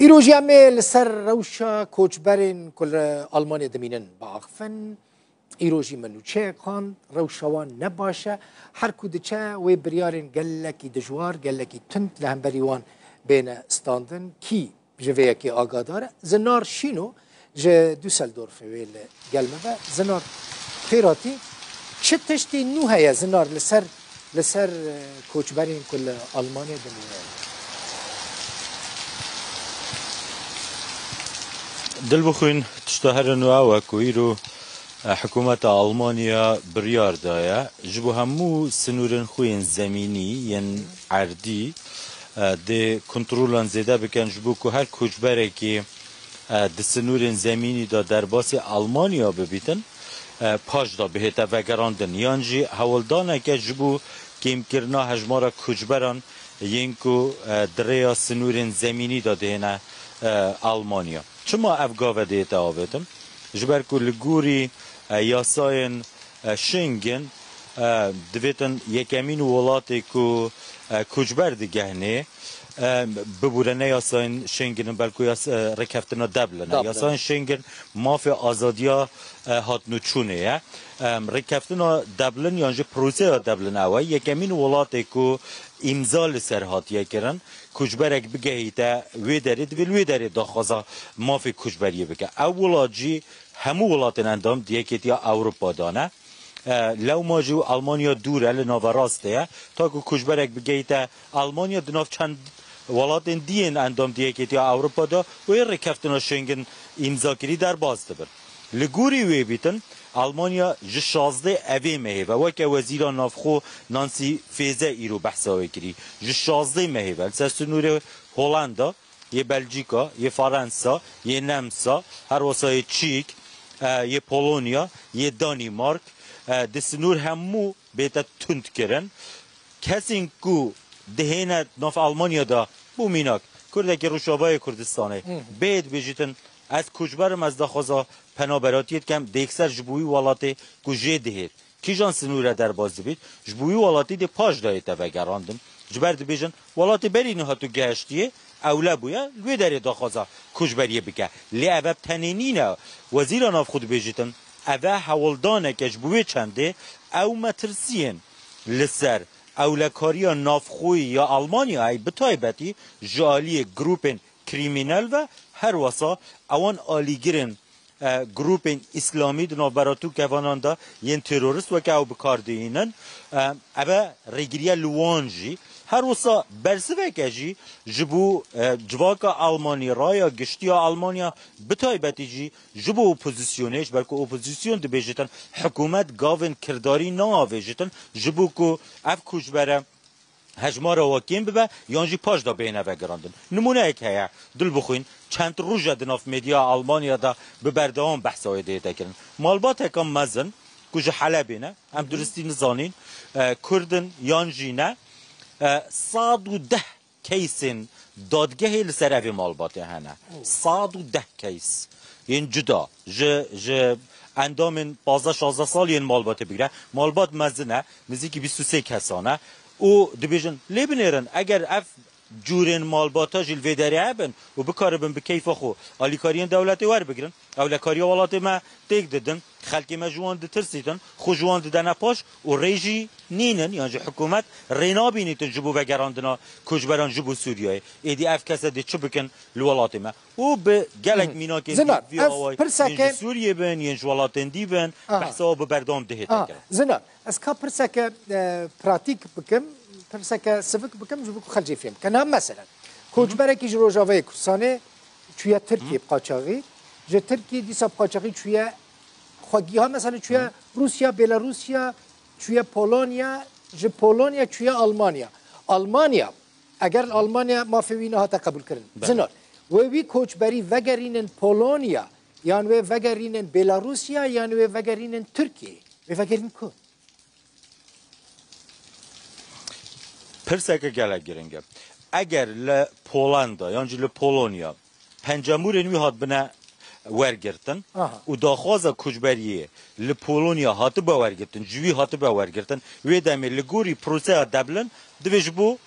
ایروژی همه لسر روشا کوچبرین کل آلمانی دمینن باقفن ایروژی منوچه کان روشوان نباشه هر کودچه و بریارن گلکی دجوار گلکی تند لهم بریوان بین استاندن کی جوه کی آگاداره زنار شینو ج دوسلدورف ویل گلمه و زنار خیراتی چه تشتی نو هیا زنار لسر کوچبرین کل آلمانی دمینن دل بخوین تشتهر نوعه کویرو حکومت آلمانیا بریار دایا جبو همو سنورن خوین زمینی ین عردی ده کنترولان زیده بکن جبو که هر کجبره که ده سنورن زمینی دا در باسی آلمانیا ببیتن پاش دا بهتا وگراندن یانجی حوالدانه که جبو کم کرنا هجمارا کجبران ینکو دریا سنورن زمینی دا دهنه آلمانیا چما افگاوه دیتا آویدم جبر که لگوری یاساین شنگن دویتن یکمین ولاتی که کجبر دیگهنه ببورنه یاساین شنگن بلکه رکفتنا دبلنه یاساین شنگن مافی آزادیا هاتنو چونه رکفتنا دبلن یانجه پروسه دبلن اوه یکمین ولاتی که امضا سرهاتیه کرن کجبرک بگهیته وی دارید وی دارید داخوزا مافی کجبریه بگه اولاجی همو ولاتن اندام دیگه اروپا دانه لو ماجو آلمانیا دوره لناوراسته تا که کجبرک بگهیته آلمانیا دناف چند ولاتن دین اندام دیگه اروپا دا و یه رکفتنا شنگن امضا کری در باز دبر لگوری وی بیتن آلمانیا جشازده اوی مهیوه وکه وزیران نافخو نانسی فیزه ایرو بحثاوی کری جشازده مهیوه لسنور هولندا یه بلژیکا یه فرانسا یه نمسا هر واسای چیک یه پولونیا یه دانیمارک دسنور همو بیتا تند کرن کسی که دهینه ناف آلمانیا دا بو میناک کرده که روشابای کردستانه بید بجیتن از کجبرم از داخوزا پنابراتیت کم دیکسر جبوی والاتی کجه دهید کی جان سنوره در باز بید جبوی والاتی دی پاش دایتا وگراندم جبر دی بیجن والاتی بری نها تو گشتیه اوله بویا لوی داری داخوزا کجبریه بکه لی اوه تنینینه وزیران اف خود بیجیتن اوه حوالدانه که جبوی چنده او مترسین لسر اولکاریا نافخوی یا آلمانیا ای بتایبتی جالی گروپن کریمینل و هر واسا اوان آلیگیرن گروپن اسلامی دنو براتو کواناندا ین تروریست و که او بکاردینن اوه ریگیریا لوانجی هر واسا برسوه کجی جبو جواکا آلمانی رایا گشتیا آلمانیا بتایبتی جی جبو اپوزیسیونش بلکه اپوزیسیون دی بیجتن حکومت گاون کرداری ناویجتن جبو که اف کجبره هجمار واکیم ببه یانجی پاش دا بینه وگراندن نمونه ایک هیا دل بخوین چند روژه دناف میدیا آلمانیا دا ببردهان بحثای دیده کرن مالبات هکم مزن کجا حلبینه هم درستی نزانین کردن یانجی نه 110 کیسین دادگاهی لسر اوی مالباته هنه 110 کیس این جدا ج اندامن 15-16 سال این مالباته بگیره مالبات مزنه نزدیکی 23 کسانه او دبیجن لیبنیرن اگر اف جورین مالباتا جل ویداری هبن و بکاربن به کیف خو آلیکاریان دولتی ور بگیرن اولکاری ولات ما تیک ددن خلکی ما جوان دترسیدن خو جوان ددن پاش و ریجی نینن یعنی حکومت رینا بینیت جبو وگراندنا کجبران جبو سوریای ایدی اف کسا دی چو بکن لولات ما و به گلک مینا که وی آوای ینج سوریه بن ینج ولاتن دی بن بحثا ببردام دهید کرد زنا از کا پرسکه پراتیک بکم پرسکه سفک بکم جبو خلجی فهم کنم مثلا کجبره کی روجاوی کسانه چویا ترکیه قاچاقی ج ترکیه دیسا قاچاقی چویا خواگی ها مثلا چویا روسیا بلاروسیا چویا پولونیا ج پولونیا چویا آلمانیا اگر آلمانیا مافوینه ها تقبل کردن زنار و وی کوچبری وگرینن پولونیا یان و وگرینن بلاروسیا یان و وگرینن ترکیه و وگرین کو پرسکه گلک گرنگه اگر ل پولندا یعنی ل پولونیا پنجمور نوی هات بنا ورگرتن و داخوازا کجبریه ل پولونیا هات با ورگرتن جوی هات با ورگرتن وی دمی لگوری پروسه دبلن دویج بو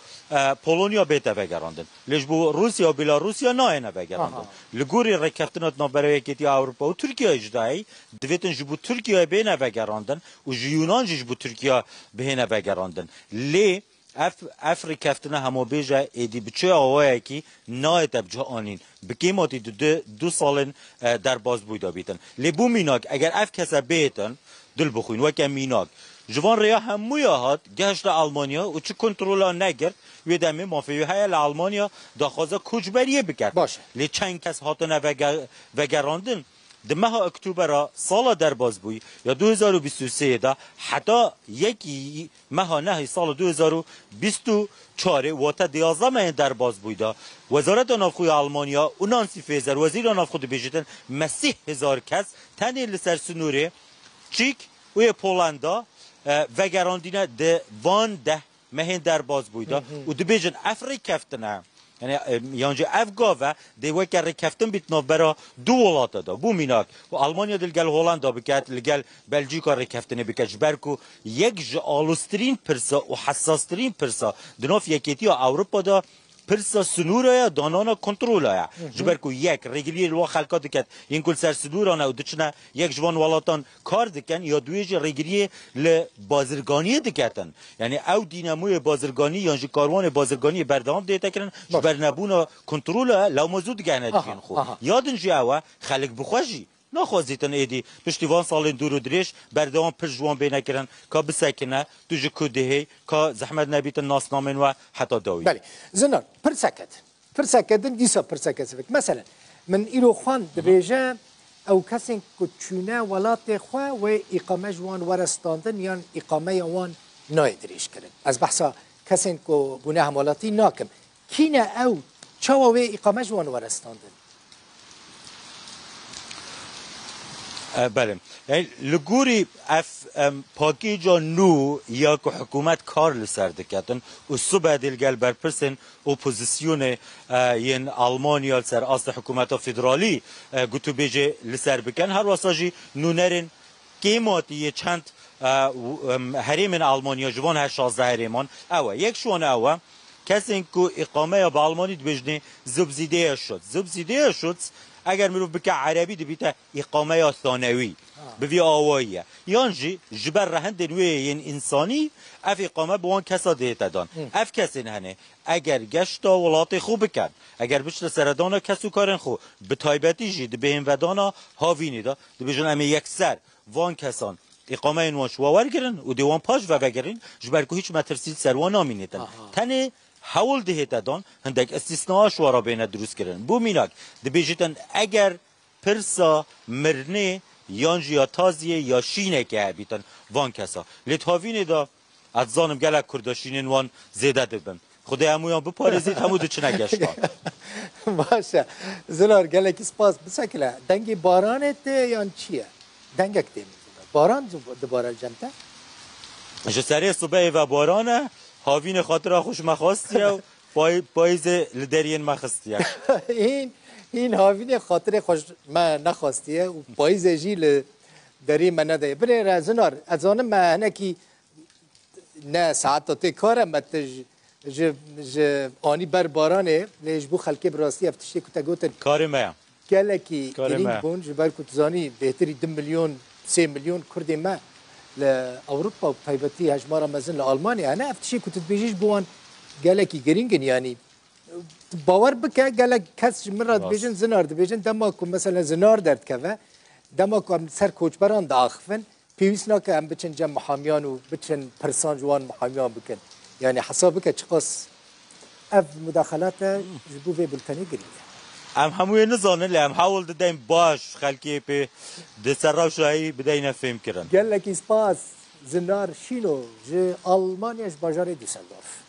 پولونیا بیت وگراندن لیش بو روسیا و بلاروسیا نه وگراندن لگوری رکفتنات نبرای کتی اروپا و ترکیه اجدایی دویتن جبو ترکیه بین وگراندن و یونان جبو ترکیه بین وگراندن لی افریکافتنه همو بیجه ایدی بچه آوایی که نه تبجه آنین بکیماتی دو سالن در باز بویدا بیتن لی بو میناک اگر اف کسا بیتن دل بخوین وکه میناک جوان ریا هموی هات گشت آلمانیا و چه کنترل نگرد و دمی مافیای های آلمانیا داخوزا کجبریه بکرد باشه لی چند کس هاتن وگراندن دمه اکتبر سال در باز بوی یا 2023 دا حتی یکی ماه نه سال 2024 و تا 11 ماه در باز بوی دا وزارت نافخوی آلمانیا و نانسی فیزر وزیر نافخوی بیجتن مسیح هزار کس تنی لسر سنوره چیک و پولندا وگراندینه ده وان ده مهین در باز بوی دا و دو بیجن افریکافتنه یعنی افغاوه دیوی که رکفتن بیت نوبرا دو ولاته دا بو میناک و آلمانیا دل گل هولندا بکرد لگل بلژیکا رکفتنه بکرد برکو یک جالوسترین پرسا و حساسترین پرسا دنوف یکیتی اروپا دا پرسا سنورا دانانا کنترولیا جبرکو یک رگلی لوا خلقا دکت این کل سر سنورانه و دچنه یک جوان ولاتان کار دکن یا دویج رگلی ل بازرگانی دکتن یعنی او دیناموی بازرگانی یا کاروان بازرگانی بردام دیتا کردن جبر نبونا کنترول لو موجود گنه دیگه خو یادن جاوا خلق بخوشی نخوازیتن ایدی پشتیوان سال دور و دریش بردوان پر جوان بینه کرن که بسکنه دوجه کدهی که زحمت نبیتن ناسنامن و حتی داوی بله زنار پرسکدن دیسا پرسکد سفک مثلا من ایرو خوان دبیجه او کسی که چونه ولات خواه و اقامه جوان ورستاندن یا اقامه وان نایدریش کرن از بحثا کسی که بونه همالاتی ناکم کینه او چاوا و اقامه جوان ورستاندن بله لگوری پاکیجا نو یا که حکومت کار لسر دکتن و صبح دلگل برپرسن اپوزیسیون ین آلمانیا لسر اصل حکومت فدرالی گوتو بیجه لسر بکن هر واساجی نونرین قیماتی چند هریمن آلمانیا جوان هر 16 هریمان اوه یک شون اوه کسی که اقامه با آلمانی دبیجنه زبزیده شد اگر میرو بک عربی دبیته اقامه ثانوی بوی آواییه یانجی جبر رهند نوی این انسانی اف اقامه به وان کسا دیتا دان اف کسی نهنه اگر گشتا ولات خوب بکن اگر بچه سردانا کسو کارن خو به تایبتی جید به این ودانا هاوینی دا دبیجن امی یک سر وان کسان اقامه این وانش واور گرن و دیوان پاش و بگرین جبر که هیچ مترسید سروان نامینیدن تنه حول دهیت دان هندک استثناء شوارا بین دروس کردن بو میناک دبیجتن اگر پرسا مرنه یانجی یا تازیه یا شینه که بیتن وان کسا لیتاوین دا از زانم گلک کرداشینین وان زیده دبن خدای همویان بپارزید همو دو چه نگشتان باشه زلار گلک سپاس بسکله دنگی بارانت یا چیه؟ دنگک دیم باران دوباره جمته؟ جسری صبح و بارانه هاوین خاطر خوش مخواستیه و پاییز لدرین مخواستیه این هاوین خاطر خوش ما نخواستیه و پاییز جیل دری من نده بره رزنار از آنم ما هنکی نه ساعت کارم مت آنی بر بارانه لیش بو خلکی براستی افتشی کتا گوتن کاری ما گلکی گرینگ بون جبر کتزانی بهتری 2 میلیون 3 میلیون کردی ما لأوروبا وطيبتي هجمارة مازن لألمانيا أنا أفتشي كنت تبيجيش بوان قالك يجرينجن يعني باور بك قالك كاس مرة تبيجن زنار تبيجن دماكم مثلا زنار درد كذا دماكم سر كوچ بران داخفن بيوسنا كأم بتشن جم محاميان وبتشن برسان جوان محاميان بكن يعني حسابك تشخص أف مداخلات جبوا في بلتاني قريبة هموی نزانن لی هم حاول دادیم باش خلکی پی دسر شایی بدین فهم کردن قال لك اسباس زنار شينو جي ألمانيا باجاري دوسلدورف